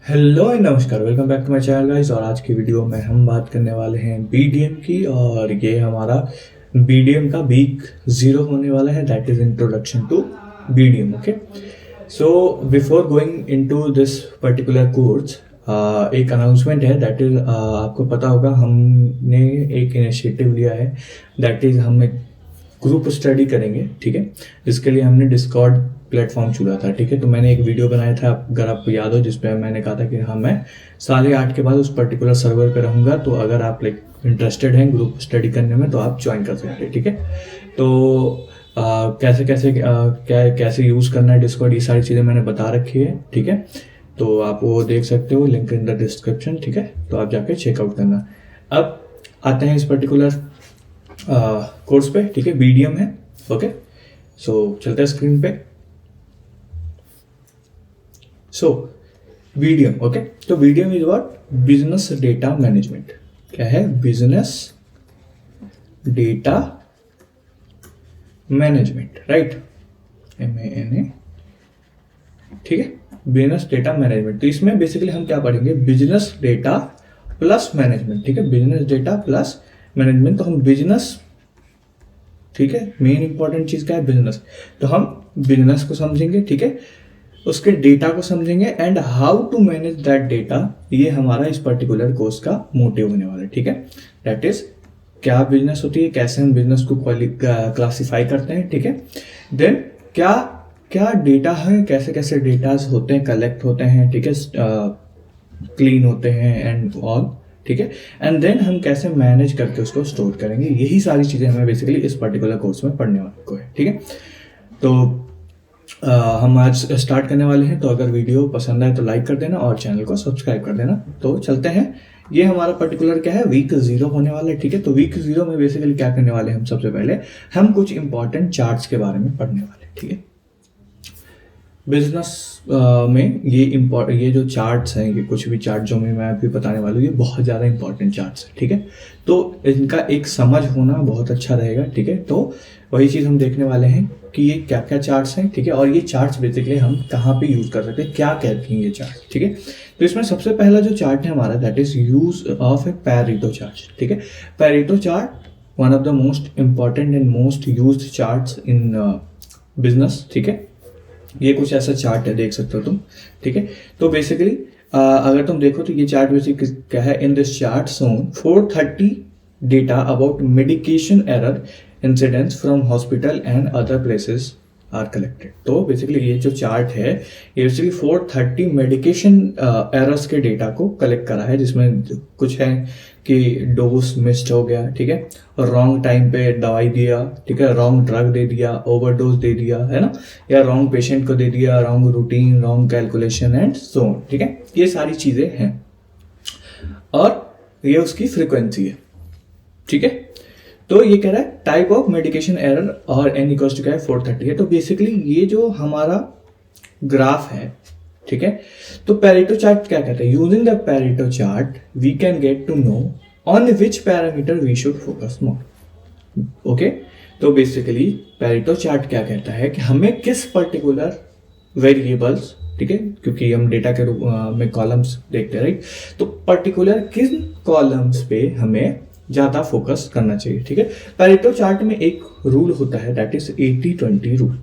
Hello and नमस्कार, welcome back to my channel guys. और आज की वीडियो में हम बात करने वाले हैं बीडीएम की। और ये हमारा बीडीएम का वीक 0 होने वाला है, that is introduction to BDM. Okay, so before going into this particular course, एक अनाउंसमेंट है। दैट इज आपको पता होगा हमने एक इनिशिएटिव लिया है, दैट इज हम एक ग्रुप स्टडी करेंगे। ठीक है, जिसके लिए हमने डिस्कॉर्ड प्लेटफॉर्म चुना था। ठीक है, तो मैंने एक वीडियो बनाया था, अगर आपको याद हो, जिसपे मैंने कहा था कि हाँ मैं 8:30 के बाद उस पर्टिकुलर सर्वर पे रहूँगा। तो अगर आप इंटरेस्टेड हैं ग्रुप स्टडी करने में तो आप ज्वाइन कर सकते हैं। ठीक है, तो कैसे कैसे कैसे यूज़ करना है डिस्कॉर्ड, ये सारी चीज़ें मैंने बता रखी है। ठीक है, तो आप वो देख सकते हो, लिंक इन द डिस्क्रिप्शन। ठीक है, तो आप जाके चेकआउट करना। अब आते हैं इस पर्टिकुलर कोर्स पे। ठीक है, बीडीएम है। ओके, सो चलते हैं स्क्रीन पे। सो बीडीएम, ओके, तो BDM is what? Business data management. क्या है? Business data management, right? MANA। ठीक है, बिजनेस डेटा मैनेजमेंट। तो इसमें बेसिकली हम क्या पढ़ेंगे? Business data plus management. ठीक है, बिजनेस डेटा प्लस मैनेजमेंट। तो हम बिजनेस, ठीक है, मेन इंपॉर्टेंट चीज क्या है? बिजनेस। तो हम बिजनेस को समझेंगे, ठीक है, उसके डेटा को समझेंगे and how to manage that data. ये हमारा इस पर्टिकुलर कोर्स का मोटिव होने वाला है। ठीक है, दैट इज क्या बिजनेस होती है, कैसे हम बिजनेस को क्लासिफाई करते हैं। ठीक है, देन क्या क्या डेटा है, कैसे कैसे डेटाज होते हैं, कलेक्ट होते हैं। ठीक है, क्लीन होते हैं एंड ऑल। ठीक है, एंड देन हम कैसे मैनेज करके उसको स्टोर करेंगे। यही सारी चीजें हमें बेसिकली इस पर्टिकुलर कोर्स में पढ़ने वाले को है। ठीक है, तो हम आज स्टार्ट करने वाले हैं। तो अगर वीडियो पसंद आए तो लाइक कर देना और चैनल को सब्सक्राइब कर देना। तो चलते हैं। ये हमारा पर्टिकुलर क्या है? वीक 0 होने वाला है। ठीक है, तो वीक 0 में बेसिकली क्या करने वाले हैं? हम सबसे पहले हम कुछ इंपॉर्टेंट चार्ट्स के बारे में पढ़ने वाले हैं। ठीक है, बिजनेस में ये जो चार्ट्स हैं, ये कुछ भी चार्ट जो मैं अभी बताने वाला हूँ, ये बहुत ज़्यादा इंपॉर्टेंट चार्ट्स हैं। ठीक है, तो इनका एक समझ होना बहुत अच्छा रहेगा। ठीक है, तो वही चीज़ हम देखने वाले हैं कि ये क्या क्या चार्ट्स हैं। ठीक है, और ये चार्ट्स बेसिकली हम कहाँ पे यूज़ कर सकते हैं, क्या कहती हैं ये चार्ट। ठीक है, तो इसमें सबसे पहला जो चार्ट है हमारा, that is use of A Pareto chart. ठीक है, Pareto chart one of the most important and most used charts in business. ठीक है, ये कुछ ऐसा चार्ट है, देख सकते हो तुम। ठीक है, तो बेसिकली अगर तुम देखो तो ये चार्ट बेसिकली क्या है? In this chart some 430 data about medication error incidents from hospital and other places are collected. तो बेसिकली ये जो चार्ट है, ये बेसिकली 430 मेडिकेशन एरर्स के डेटा को कलेक्ट करा है, जिसमें कुछ है कि डोज मिस्ड हो गया। ठीक है, और रॉन्ग टाइम पे दवाई दिया। ठीक है, रॉन्ग ड्रग दे दिया, ओवरडोज दे दिया, है ना, या रॉन्ग पेशेंट को दे दिया, wrong routine, wrong calculation and so on. ठीक है, ये सारी चीजें हैं और ये उसकी फ्रीक्वेंसी है। ठीक है, तो ये कह रहा है टाइप ऑफ मेडिकेशन एरर और एन इक्वल्स टू क्या है? 430 है। तो बेसिकली ये जो हमारा ग्राफ है, ठीक है, तो पैरेटो चार्ट क्या कहता है? Using the Pareto chart we can get to know on which parameter we should focus more. Okay, तो बेसिकली पैरेटो चार्ट क्या कहता है कि हमें किस पर्टिकुलर वेरिएबल्स, ठीक है, क्योंकि हम डेटा के रूप में कॉलम्स देखते हैं, राइट, तो पर्टिकुलर किन कॉलम्स पे हमें ज्यादा फोकस करना चाहिए। ठीक है, पैरेटो चार्ट में एक रूल होता है, दैट इज 80-20 रूल।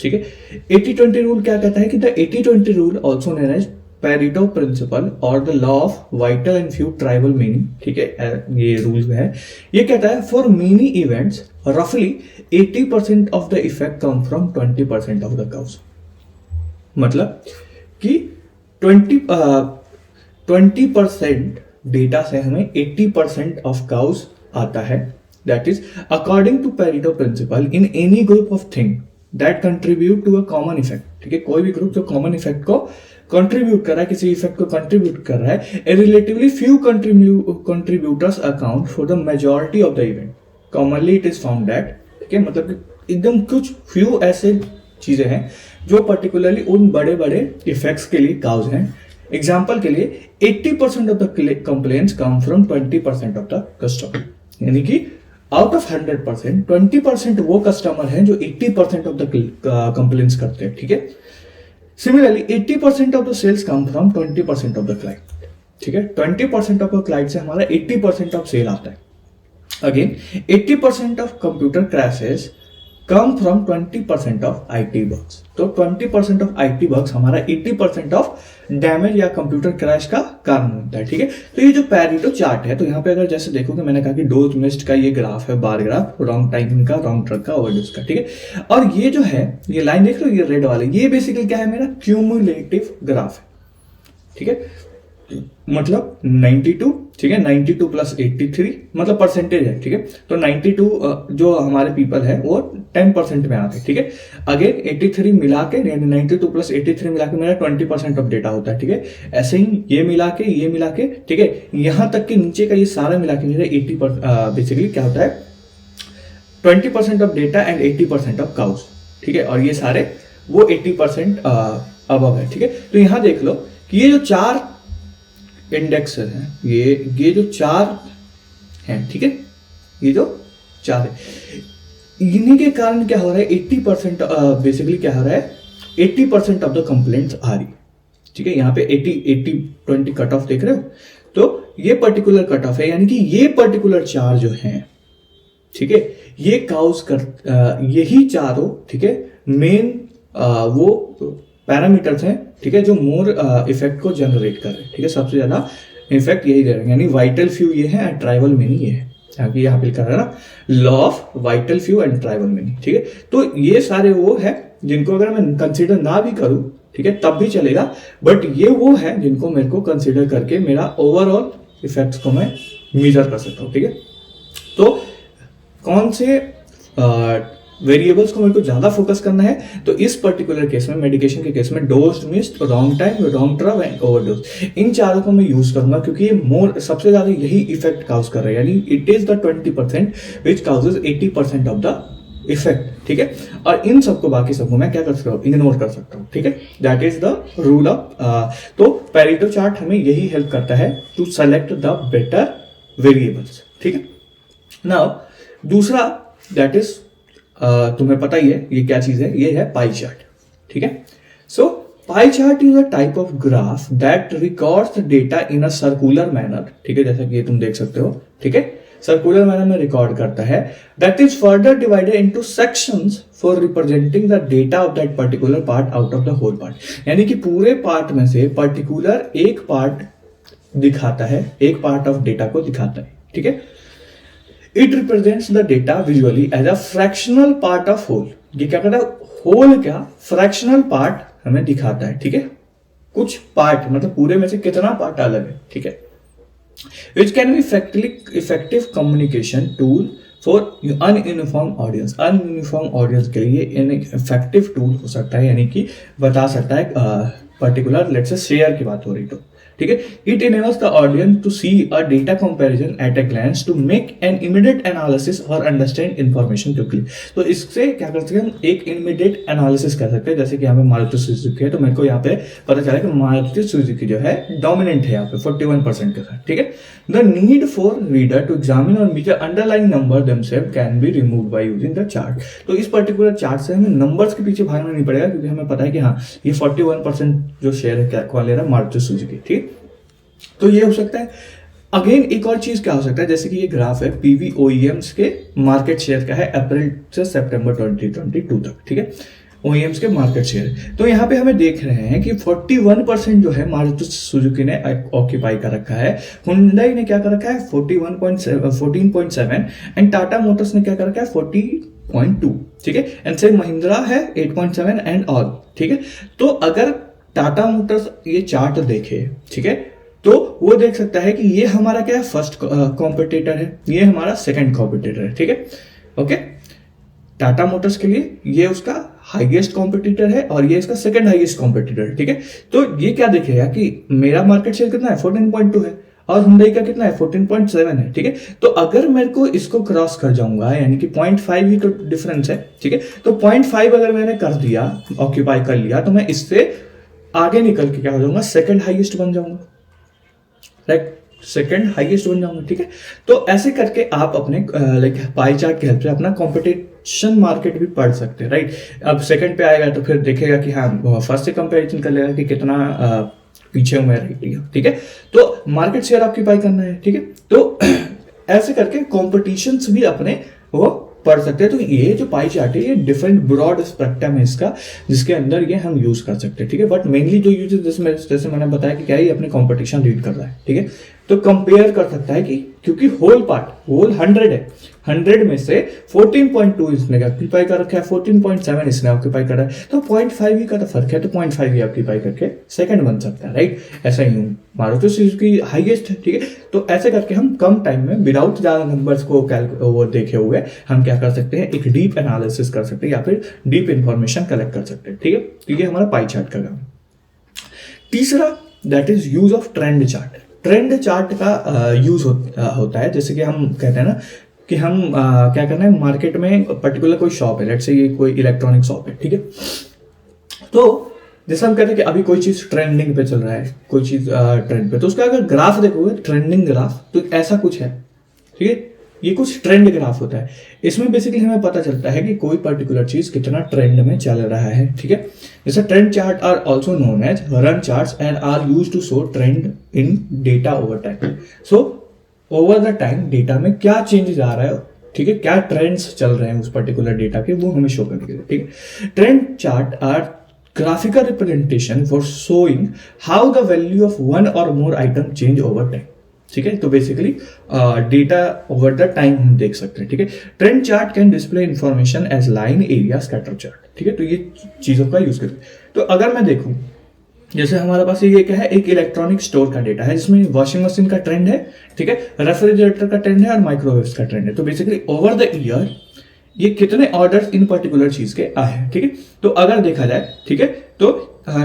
ठीक है, 80-20 रूल क्या कहता है कि the 80-20 rule also known as Pareto principle और the law of vital and few tribal meaning. ठीक है, ये रूल है। ये कहता है फॉर मेनी इवेंट्स रफली 80% of the effect come from 20% of the cause. मतलब कि 20% डेटा से हमें 80% ऑफ काउज आता है। That is according to Pareto principle in any group of thing that contribute to a common effect. ठीक है, कोई भी ग्रुप जो कॉमन इफेक्ट को कंट्रीब्यूट कर रहा है, किसी इफेक्ट को कंट्रीब्यूट कर रहा है, relatively few contributors account for the majority of the event. Commonly it is found that, ठीक है, मतलब कि एकदम कुछ फ्यू ऐसे चीजें हैं जो पर्टिकुलरली उन बड़े बड़े इफेक्ट्स के लिए काउज हैं। एग्जाम्पल के लिए 80% of the complaints come from 20% of the customer, यानी कि आउट ऑफ 100% 20% वो कस्टमर हैं जो 80% ऑफ द कंप्लेंट्स करते हैं। ठीक है, similarly 80% of the sales come from 20% of the client, ठीक है, 20% ऑफ द क्लाइंट से हमारा 80% ऑफ सेल आता है। Again 80% of computer crashes come from 20% of IT bugs. तो 20% ऑफ आईटी बग्स हमारा 80% ऑफ डैमेज या कंप्यूटर क्रैश का कारण होता है, ठीक है। तो ये जो पैरेटो चार्ट है, तो यहाँ पे अगर जैसे देखोगे, मैंने कहा कि डोज मिस्ड का ये ग्राफ है, बार ग्राफ, रॉन्ग टाइमिंग का, रॉन्ग ट्रक का, ओवरडोज का, ठीक है। और ये जो है, ये लाइन देख रहे हो, ये रेड वाले, ये बेसिकली क्या है, मेरा क्यूमुलेटिव ग्राफ है, ठीक है। मतलब 92, ठीक है, 92 प्लस 83 मतलब परसेंटेज है, ठीक है। तो 92 जो हमारे पीपल है वो 10% में आते हैं, ठीक है। अगेन 83 मिला के, यानी 92 प्लस 83 मिला के मेरा 20% ऑफ डेटा होता है, ठीक है। ऐसे ही ये मिला के, ठीक है, यहां तक कि नीचे का ये सारा मिला के मेरा 80% बेसिकली क्या होता है, 20% of data and 80% of cows, ठीक है। और ये सारे वो 80% अबव है, ठीक है। तो यहां देख लो कि ये जो 4 इंडेक्स है, ये जो 4 हैं, ठीक है, ये जो 4 है, इन्हीं के कारण क्या हो रहा है, 80% बेसिकली क्या हो रहा है, 80% ऑफ द कंप्लेंट्स आ रही, ठीक है। यहाँ पे 80-20 कट ऑफ देख रहे हो, तो ये पर्टिकुलर कट ऑफ है, यानी कि ये पर्टिकुलर 4 जो हैं, ठीक है, ये काउज कर यही चारों, ठीक है, मेन वो पैरामीटर्स हैं, ठीक है, जो मोर इफेक्ट को जनरेट कर रहे हैं, ठीक है। सबसे ज्यादा इफेक्ट यही दे रहे हैं, यानी वाइटल फ्यू ये है एंड ट्राइबल मीनिंग ये है, यहाँ पे लिखा है ना, law of vital few and tribal meaning, ठीक है। तो ये सारे वो है जिनको अगर मैं कंसीडर ना भी करूं, ठीक है, तब भी चलेगा, बट ये वो है जिनको मेरे को कंसीडर करके मेरा ओवरऑल इफेक्ट्स को मैं मेजर कर सकता हूं, ठीक है। तो कौन से वेरिएबल्स को मेरे को ज्यादा फोकस करना है, तो इस पर्टिकुलर केस में, मेडिकेशन के केस में, dose missed, wrong time, wrong drug and overdose, इन चारों को मैं यूज करूंगा, क्योंकि ये मोर सबसे ज्यादा यही इफेक्ट काउज कर रहा है, यानी it is the 20% which causes 80% of the effect, ठीक है। और इन सबको, बाकी सबको मैं क्या कर सकता हूँ, इग्नोर कर सकता हूँ, ठीक है। That is the rule of तो पैरेटो चार्ट हमें यही हेल्प करता है to select the better variables, ठीक है। नाउ दूसरा, दैट इज तुम्हें पता ही है ये क्या चीज है, ये है पाई चार्ट, ठीक है। So pie chart is a type of graph that records the data in a circular manner, ठीक है, जैसा कि ये तुम देख सकते हो, ठीक है, सर्कुलर मैनर में रिकॉर्ड करता है, that is further divided into sections for representing the data of that particular part out of the whole part, यानी कि पूरे पार्ट में से पर्टिकुलर एक पार्ट दिखाता है, एक पार्ट ऑफ डेटा को दिखाता है, ठीक है। It represents the data visually as a fractional part of whole, ये क्या करता है, होल क्या, फ्रैक्शनल पार्ट हमें दिखाता है, ठीक है। कुछ पार्ट मतलब पूरे में से कितना पार्ट अलग है, ठीक है। Which can be effective communication tool for ununiform audience, ununiform audience के लिए इफेक्टिव टूल हो सकता है, यानी कि बता सकता है पर्टिकुलर, लेट्स से शेयर की बात हो रही तो, ठीक है। It enables the audience to see a data comparison at a glance to make an immediate analysis और अंडरस्टैंड इंफॉर्मेशन क्विकली। तो इससे क्या कर सकते हैं हम, एक इमीडिएट एनालिसिस कर सकते हैं, जैसे कि यहाँ पे मारुति सुजुकी है, तो मेरे को यहाँ पे पता चला कि मारुति सुजुकी जो है डोमिनेंट है यहाँ पे 41% के साथ, ठीक है। The need for reader to examine और measure underlying number themselves can be removed by using the chart. तो इस पर्टिकुलर चार्ट से हमें नंबर्स के पीछे भागना नहीं पड़ेगा, क्योंकि हमें पता है कि हाँ ये 41% जो शेयर है क्या कौन ले रहा है, मारुति सुजुकी, ठीक। तो ये हो सकता है। अगेन एक और चीज क्या हो सकता है, जैसे कि ये ग्राफ है पीवी ओईएम्स के मार्केट शेयर का है अप्रैल से सितंबर 2022 तक, ठीक है, ओईएम्स के मार्केट शेयर। तो यहाँ पे हमें देख रहे हैं कि 41% जो है मारुति सुजुकी ने ऑक्यूपाई कर रखा है, हुंडई ने क्या कर रखा है 14.7 एंड टाटा मोटर्स ने क्या कर रखा है 40.2, ठीक है, एंड से महिंद्रा है 8.7 एंड ऑल, ठीक है। तो अगर टाटा मोटर्स ये चार्ट देखे, ठीक है, तो वो देख सकता है कि ये हमारा क्या है, फर्स्ट कॉम्पिटिटर है, ये हमारा सेकंड कॉम्पिटिटर है, ठीक है, ओके। टाटा मोटर्स के लिए ये उसका हाईएस्ट कॉम्पिटिटर है और ये इसका सेकंड हाईएस्ट कॉम्पिटिटर है, ठीक है। तो ये क्या देखेगा कि मेरा मार्केट शेयर कितना है 14.2 है और हुंडई का कितना है 14.7 है, ठीक है। तो अगर मेरे को इसको क्रॉस कर जाऊंगा, यानी कि 0.5 ही तो डिफरेंस है, ठीक है। तो 0.5 अगर मैंने कर दिया, ऑक्यूपाई कर लिया, तो मैं इससे आगे निकल के क्या हो जाऊंगा, सेकंड हाईएस्ट बन जाऊंगा, लाइक सेकंड हाईएस्ट बन जाऊंगा, ठीक है। तो ऐसे करके आप अपने लाइक पाई चार्ट की हेल्प से अपना कंपटीशन मार्केट भी पढ़ सकते हैं, राइट। अब सेकंड पे आएगा तो फिर देखेगा कि हाँ फर्स्ट से कंपैरिजन कर लेगा कि कितना पीछे हूँ मैं, राइट, ठीक है। तो मार्केट शेयर ऑक्यूपाई करना है, ठीक है। तो ऐसे करके कॉम्पिटिशन्स भी अपने वो पढ़ सकते हैं। तो ये जो पाई चार्ट है ये डिफरेंट ब्रॉड स्पेक्ट्रम है इसका, जिसके अंदर ये हम यूज कर सकते हैं, ठीक है। बट मेनली जो यूज जैसे मैंने बताया कि क्या ये अपने कंपटीशन रीड कर रहा है, ठीक है। तो कंपेयर कर सकता है कि क्योंकि होल 100 है, 100 में से 14.2 इसने ऑक्यूपाई कर रखा है, 14.7 इसने ऑक्यूपाई करा है, तो 0.5 ही का तो फर्क है, तो 0.5 ही ऑक्यूपाई करके सेकंड बन सकता है, राइट। ऐसा ही हूँ मारुति सुजुकी हाईएस्ट है, ठीक है। तो ऐसे करके हम कम टाइम में विदाउट ज्यादा नंबर्स को वो देखे हुए हम क्या कर सकते हैं, एक डीप एनालिसिस कर सकते हैं या फिर डीप इंफॉर्मेशन कलेक्ट कर सकते हैं, ठीक है। तो ये हमारा पाई चार्ट का काम। तीसरा that is use of trend chart. Trend chart का यूज होता है, जैसे कि हम कहते हैं ना कि हम क्या करना है, मार्केट में पर्टिकुलर कोई शॉप है, लेट्स से ये कोई इलेक्ट्रॉनिक शॉप है, ठीक है। तो जैसे हम कहते हैं कि अभी कोई चीज ट्रेंडिंग पे चल रहा है, कोई चीज ट्रेंड पे, तो उसका अगर ग्राफ देखोगे ट्रेंडिंग ग्राफ, तो ऐसा कुछ है, ठीक है। ये कुछ ट्रेंड ग्राफ होता है। इसमें बेसिकली हमें पता चलता है कि कोई पर्टिकुलर चीज कितना ट्रेंड में चल रहा है, ठीक है। जैसे trend chart are also known as run charts and are used to show trend in data over time. So over the time data में क्या चेंजेस आ रहा है, ठीक है, क्या ट्रेंड्स चल रहे हैं उस पर्टिकुलर डेटा के, वो हमें शो करने के लिए, ठीक है। Trend chart are graphical representation for showing how the value of one or more item change over time, ठीक है। तो basically data over the time हम देख सकते हैं, ठीक है। Trend chart can display information as line area scatter chart, ठीक है। तो ये चीजों का यूज करते हैं। तो अगर मैं देखूं जैसे हमारे पास ये क्या है, एक इलेक्ट्रॉनिक स्टोर का डेटा है जिसमें वॉशिंग मशीन का ट्रेंड है, ठीक है, रेफ्रिजरेटर का ट्रेंड है और माइक्रोवेव का ट्रेंड है। तो बेसिकली ओवर द ईयर ये कितने ऑर्डर्स इन पर्टिकुलर चीज के आए हैं, ठीक है। तो अगर देखा जाए, ठीक है, तो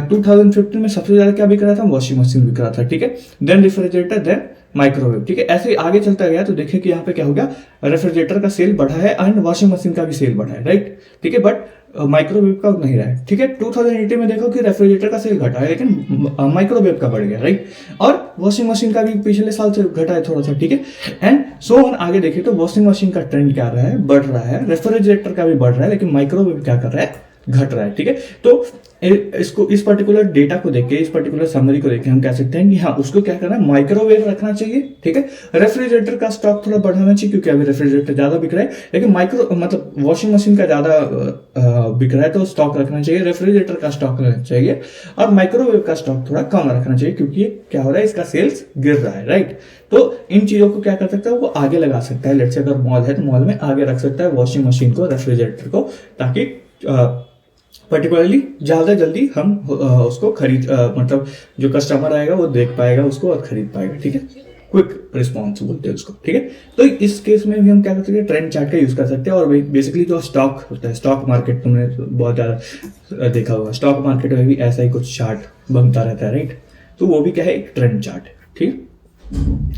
2015 में सबसे ज्यादा क्या बिक रहा था, वॉशिंग मशीन बिक रहा था, ठीक है, देन रेफ्रिजरेटर, देन माइक्रोवेव, ठीक है। ऐसे आगे चलता गया तो देखिए कि यहाँ पे क्या हो गया, रेफ्रिजरेटर का सेल बढ़ा है एंड वॉशिंग मशीन का भी सेल बढ़ा है, राइट, ठीक है। बट माइक्रोवेव का नहीं रहा है, ठीक है। 2018 में देखो कि रेफ्रिजरेटर का सेल घटा है लेकिन माइक्रोवेव का बढ़ गया, राइट, और वॉशिंग मशीन का भी पिछले साल से घटा है थोड़ा सा, ठीक है। एंड सो ऑन आगे देखें तो वॉशिंग मशीन का ट्रेंड क्या रहा है, बढ़ रहा है, रेफ्रिजरेटर का भी बढ़ रहा है, लेकिन माइक्रोवेव क्या कर रहा है, घट रहा है, ठीक है। तो इसको इस पर्टिकुलर डेटा को देख के, इस पर्टिकुलर समरी को देख के हम कह सकते हैं कि हाँ उसको क्या करना है, माइक्रोवेव रखना चाहिए, ठीक है। रेफ्रिजरेटर का स्टॉक थोड़ा बढ़ाना चाहिए क्योंकि अभी रेफ्रिजरेटर ज्यादा बिक रहा है, लेकिन मतलब वॉशिंग मशीन का ज्यादा बिक रहा है तो स्टॉक रखना चाहिए, रेफ्रिजरेटर का स्टॉक रखना चाहिए और माइक्रोवेव का स्टॉक थोड़ा कम रखना चाहिए क्योंकि क्या हो रहा है, इसका सेल्स गिर रहा है, राइट। तो इन चीजों को क्या कर सकता है, वो आगे लगा सकता है। लेट्स से अगर मॉल है तो मॉल में आगे रख सकता है वॉशिंग मशीन को, रेफ्रिजरेटर को, ताकि पर्टिकुलरली ज्यादा जल्दी हम उसको खरीद मतलब जो कस्टमर आएगा वो देख पाएगा उसको और खरीद पाएगा, ठीक है। क्विक रिस्पॉन्स बोलते हैं उसको, ठीक है। तो इस केस में भी हम क्या कर सकते हैं, ट्रेंड चार्ट का यूज कर सकते हैं। और बेसिकली जो स्टॉक होता है, स्टॉक मार्केट तुमने बहुत ज्यादा देखा होगा, स्टॉक मार्केट में भी ऐसा ही कुछ चार्ट बनता रहता है, राइट। तो वो भी क्या है, एक ट्रेंड चार्ट है, ठीक है।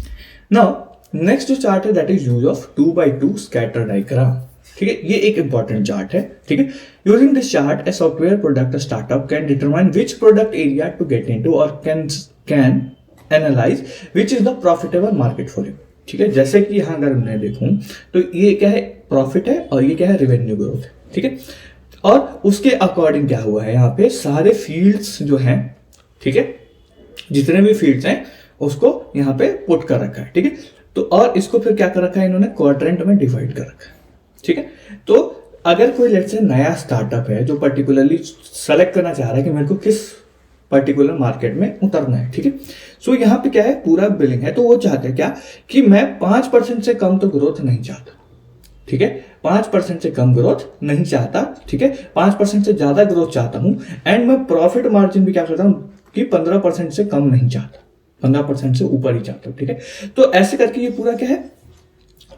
नाउ नेक्स्ट जो चार्ट है that is use of 2x2 scatter diagram, ठीक है। ये एक इंपॉर्टेंट चार्ट है, ठीक है। Using this chart a software product startup can determine which product area to get into और can analyze which is the profitable market for you, ठीक है। जैसे कि यहां अगर मैं देखूं तो ये क्या है, प्रॉफिट है और ये क्या है, रेवेन्यू ग्रोथ है, ठीक है। और उसके अकॉर्डिंग क्या हुआ है, यहाँ पे सारे फील्ड्स जो हैं, ठीक है, जितने भी फील्ड्स हैं उसको यहाँ पे पुट कर रखा है, ठीक है। तो और इसको फिर क्या कर रखा है, इन्होंने क्वाड्रेंट में डिवाइड कर रखा है, ठीक है। तो अगर कोई लेट्स से नया स्टार्टअप है जो पर्टिकुलरली सेलेक्ट करना चाह रहा है कि मेरे को किस पर्टिकुलर मार्केट में उतरना है, ठीक है। सो यहाँ पे क्या है, पूरा बिलिंग है, तो वो चाहते हैं क्या कि मैं 5% से कम तो ग्रोथ नहीं चाहता, ठीक है, 5% से कम ग्रोथ नहीं चाहता, ठीक है, 5% से ज्यादा ग्रोथ चाहता हूं। एंड मैं प्रॉफिट मार्जिन भी क्या करता हूं कि 15% से कम नहीं चाहता, 15% से ऊपर ही चाहता हूं, ठीक है। तो ऐसे करके ये पूरा क्या है,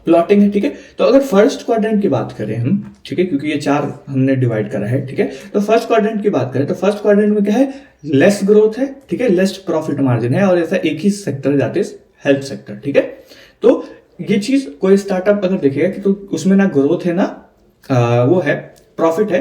प्लॉटिंग है, ठीक है। तो अगर फर्स्ट क्वाड्रेंट की बात करें हम, ठीक है, क्योंकि ये 4 हमने डिवाइड करा है, ठीक है। तो फर्स्ट क्वाड्रेंट की बात करें तो फर्स्ट क्वाड्रेंट में क्या है, लेस ग्रोथ है, ठीक है, लेस प्रॉफिट मार्जिन है और ऐसा एक ही sector that is health sector, ठीक है। तो ये चीज कोई स्टार्टअप अगर देखेगा कि तो उसमें ना ग्रोथ है ना वो है प्रॉफिट है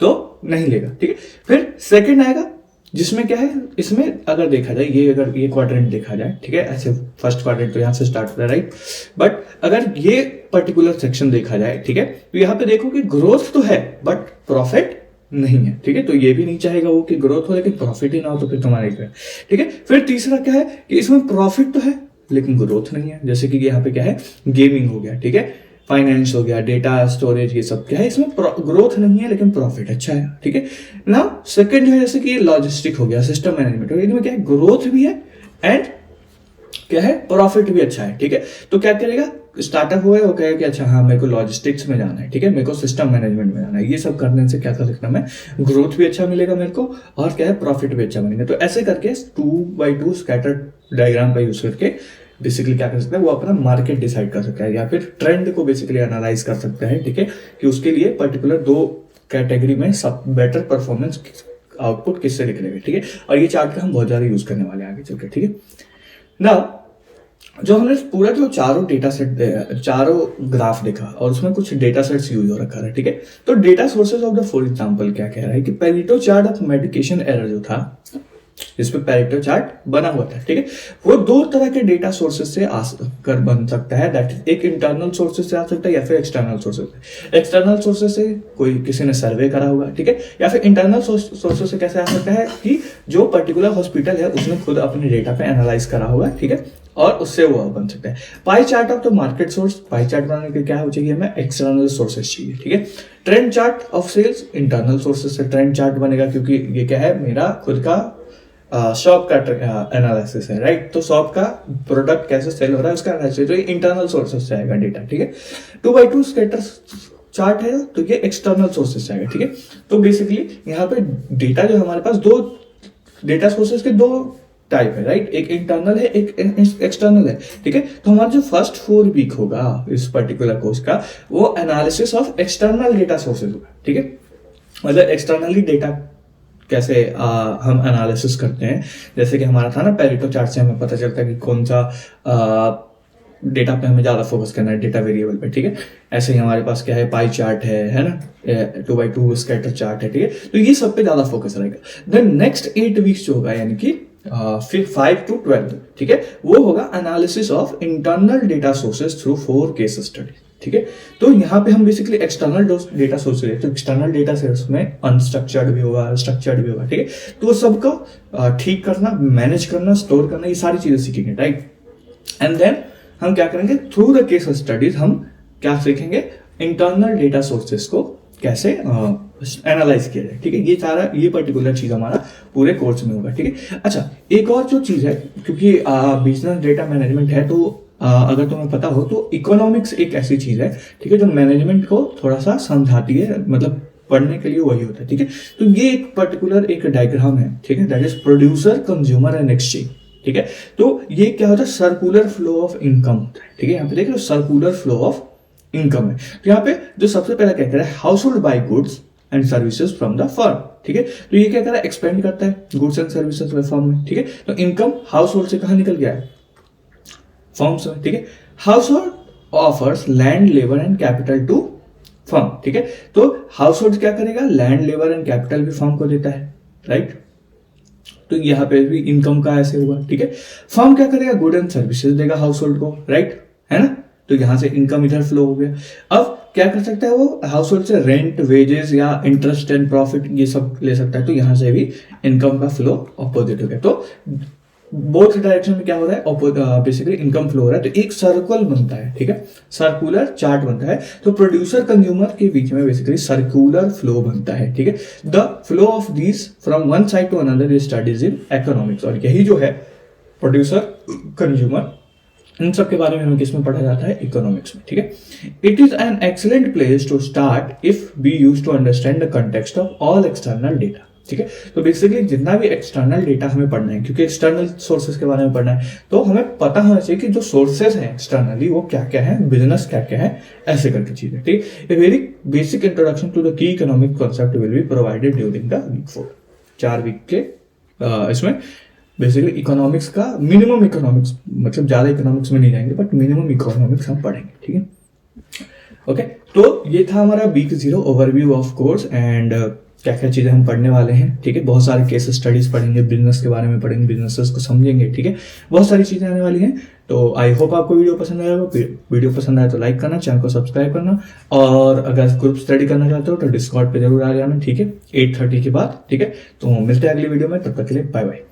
तो नहीं लेगा, ठीक है। फिर सेकंड आएगा जिसमें क्या है, इसमें अगर देखा जाए, ये अगर ये क्वाड्रेंट देखा जाए, ठीक है, ऐसे फर्स्ट क्वाड्रेंट तो यहाँ से स्टार्ट होता है, राइट, बट अगर ये पर्टिकुलर सेक्शन देखा जाए, ठीक है, तो यहाँ पे देखो कि ग्रोथ तो है बट प्रॉफिट नहीं है, ठीक है, तो ये भी नहीं चाहेगा वो कि ग्रोथ हो लेकिन प्रॉफिट ही ना हो, तो फिर तुम्हारे क्या है, ठीक है। फिर तीसरा क्या है कि इसमें प्रॉफिट तो है लेकिन ग्रोथ नहीं है, जैसे कि यहाँ पे क्या है, गेमिंग हो गया, ठीक है, फाइनेंस हो गया, डेटा स्टोरेज, ये सब क्या है, इसमें ग्रोथ नहीं है लेकिन प्रॉफिट अच्छा है, ठीक है ना। सेकंड जो है जैसे कि लॉजिस्टिक हो गया, सिस्टम मैनेजमेंट हो गया, इनमें क्या है, ग्रोथ भी है एंड क्या है, प्रॉफिट भी अच्छा है, ठीक है। तो क्या करेगा, स्टार्टअप हुआ है, वो कहेगा कि अच्छा हाँ मेरे को लॉजिस्टिक्स में जाना है, ठीक है, मेरे को सिस्टम मैनेजमेंट में जाना है, ये सब करने से क्या कर सकता मैं, ग्रोथ भी अच्छा मिलेगा मेरे को और क्या है, प्रॉफिट भी अच्छा मिलेगा। तो ऐसे करके 2x2 स्कैटर्ड डायग्राम का यूज करके बेसिकली क्या कर सकता है, वो अपना मार्केट डिसाइड कर सकता है या फिर ट्रेंड को बेसिकली एनालाइज कर सकता है, ठीक है, कि उसके लिए पर्टिकुलर 2 कैटेगरी में सब बेटर परफॉर्मेंस आउटपुट किससे निकलेगा, ठीक है। और ये चार्ट का हम बहुत ज्यादा यूज करने वाले हैं आगे चलकर, ठीक है ना। जो हमने पूरा जो चारों डेटा सेट, चारों ग्राफ देखा और उसमें कुछ डेटा सेट्स यूज हो रखा है, ठीक है। तो data sources of the for example क्या कह रहा है कि Pareto chart of medication error जो था, इस पे पेरेटो चार्ट बना हुआ था, ठीक है, वो 2 तरह के डेटा सोर्सेज से कर बन सकता है, दैट इज एक इंटरनल सोर्सेज से आ सकता है या फिर एक्सटर्नल सोर्सेज से। एक्सटर्नल सोर्सेज से कोई किसी ने सर्वे करा होगा, ठीक है, या फिर इंटरनल सोर्सेज से कैसे आ सकता है कि जो पर्टिकुलर हॉस्पिटल है उसने खुद अपने डेटा पे एनालाइज करा होगा, ठीक है, और उससे वो बन सकता है। Pie chart of the market source, pie chart बनाने के क्या हो चाहिए हमें, एक्सटर्नल सोर्सेज चाहिए, ठीक है। Trend chart of sales, internal sources से ट्रेंड चार्ट बनेगा क्योंकि ये क्या है, मेरा खुद का शॉप का एनालिसिस है, राइट, तो शॉप का प्रोडक्ट कैसे सेल हो रहा है उसका एनालिसिस, तो ये इंटरनल सोर्सेज से आएगा डेटा, ठीक है। 2x2 स्कैटर चार्ट है तो ये एक्सटर्नल सोर्सेज से आएगा, ठीक है। तो बेसिकली यहाँ पे डेटा जो हमारे पास 2 डेटा सोर्सेज के 2 टाइप है, राइट, एक इंटरनल है एक एक्सटर्नल है, ठीक है। तो हमारा जो फर्स्ट 4 वीक होगा इस पर्टिकुलर कोर्स का, वो analysis of external data sources होगा, ठीक है। मतलब एक्सटर्नली डेटा कैसे हम एनालिसिस करते हैं, जैसे कि हमारा था ना पेरेटो चार्ट से हमें पता चलता है कि कौन सा डेटा पे हमें ज्यादा फोकस करना है, डेटा वेरिएबल पे, ठीक है। ऐसे ही हमारे पास क्या है, पाई चार्ट है ना, 2x2 स्कैटर चार्ट है, ठीक है। तो ये सब पे ज्यादा फोकस रहेगा। देन नेक्स्ट 8 वीक्स जो होगा यानी कि फिर 5 to 12, ठीक है, वो होगा analysis of internal data sources through 4 case study, ठीक है। तो यहाँ पे हम बेसिकली एक्सटर्नल डेटा सोर्स है, तो एक्सटर्नल डेटा सोर्स में अनस्ट्रक्चर्ड भी होगा, स्ट्रक्चर्ड भी होगा, ठीक है। तो वो सबको ठीक करना, मैनेज करना, स्टोर करना, ये सारी चीजें सीखेंगे, राइट। एंड देन हम क्या करेंगे, थ्रू द केस स्टडीज हम क्या सीखेंगे, इंटरनल डेटा सोर्सेज को कैसे एनालाइज किया जाए, ठीक है। ये सारा ये पर्टिकुलर चीज हमारा पूरे कोर्स में होगा, ठीक है। अच्छा, एक और जो चीज है, क्योंकि बिजनेस डेटा मैनेजमेंट है, तो अगर तुम्हें पता हो तो इकोनॉमिक्स एक ऐसी चीज है, ठीक है, जो मैनेजमेंट को थोड़ा सा समझाती है, मतलब पढ़ने के लिए वही होता है, ठीक है। तो ये एक पर्टिकुलर एक डायग्राम है, ठीक है, that is producer, consumer and exchange, ठीक है। तो ये क्या होता है, सर्कुलर फ्लो ऑफ इनकम होता है, ठीक है। यहाँ पे देख रहे हो सर्कुलर फ्लो ऑफ इनकम है। तो यहाँ पे जो सबसे पहला क्या कह रहा है, house hold by goods and services from the firm, ठीक है। तो ये क्या कर रहा है, एक्सपेंड करता है गुड्स एंड सर्विसेज फर्म में, ठीक है। तो इनकम हाउस होल्ड से कहां निकल गया है, फर्म से, ठीक है। Household offers land, labour and capital to firm, ठीक है। तो हाउस होल्ड क्या करेगा, लैंड, लेबर एंड कैपिटल भी फर्म को देता है, राइट। तो यहाँ पे भी इनकम का ऐसे हुआ, ठीक है। फर्म क्या करेगा, गुड एंड सर्विसेज देगा हाउस होल्ड को, राइट, है ना। तो यहां से इनकम इधर फ्लो हो गया। अब क्या कर सकता है वो, हाउस होल्ड से रेंट, वेजेस या इंटरेस्ट एंड प्रॉफिट ये सब ले सकता है। तो यहां से भी इनकम का फ्लो अपोजिट हो गया। तो बोथ डायरेक्शन में क्या हो रहा है, बेसिकली इनकम फ्लो हो रहा है। तो एक सर्कल बनता है, ठीक है, सर्कुलर चार्ट बनता है। तो प्रोड्यूसर कंज्यूमर के बीच में बेसिकली सर्कुलर फ्लो बनता है, ठीक है। The flow of this from one side to another studies in economics. और यही जो है प्रोड्यूसर, कंज्यूमर, इन सब के बारे में हमें किसमें पढ़ा जाता है, इकोनॉमिक्स में, ठीक है। It is an excellent place to start if we use to understand the context of all external data, ठीक है। तो बेसिकली जितना भी एक्सटर्नल डेटा हमें पढ़ना है, क्योंकि एक्सटर्नल सोर्सेज के बारे में पढ़ना है, तो हमें पता होना चाहिए कि जो सोर्सेज हैं एक्सटर्नली वो क्या क्या है, बिजनेस क्या क्या है, ऐसे करके चीजें, ठीक है। A very basic introduction to the key economic concept will be provided during the week 4, 4 week के इसमें बेसिकली इकोनॉमिक्स का मिनिमम इकोनॉमिक्स, मतलब ज्यादा इकोनॉमिक्स में नहीं जाएंगे बट मिनिमम इकोनॉमिक्स हम पढ़ेंगे, ठीक है। ओके, तो ये था हमारा week 0 overview of course. And क्या क्या चीज़ें हम पढ़ने वाले हैं, ठीक है। बहुत सारे केस स्टडीज पढ़ेंगे, बिजनेस के बारे में पढ़ेंगे, बिजनेसेस को समझेंगे, ठीक है। बहुत सारी चीज़ें आने वाली हैं। तो आई होप आपको वीडियो पसंद आया होगा। वीडियो पसंद आया तो लाइक करना, चैनल को सब्सक्राइब करना, और अगर ग्रुप स्टडी करना चाहते हो तो डिस्कॉर्ड पे जरूर आ जाना, ठीक है, 8:30 के बाद, ठीक है। तो मिलते हैं अगली वीडियो में, तब तक के लिए बाय बाय।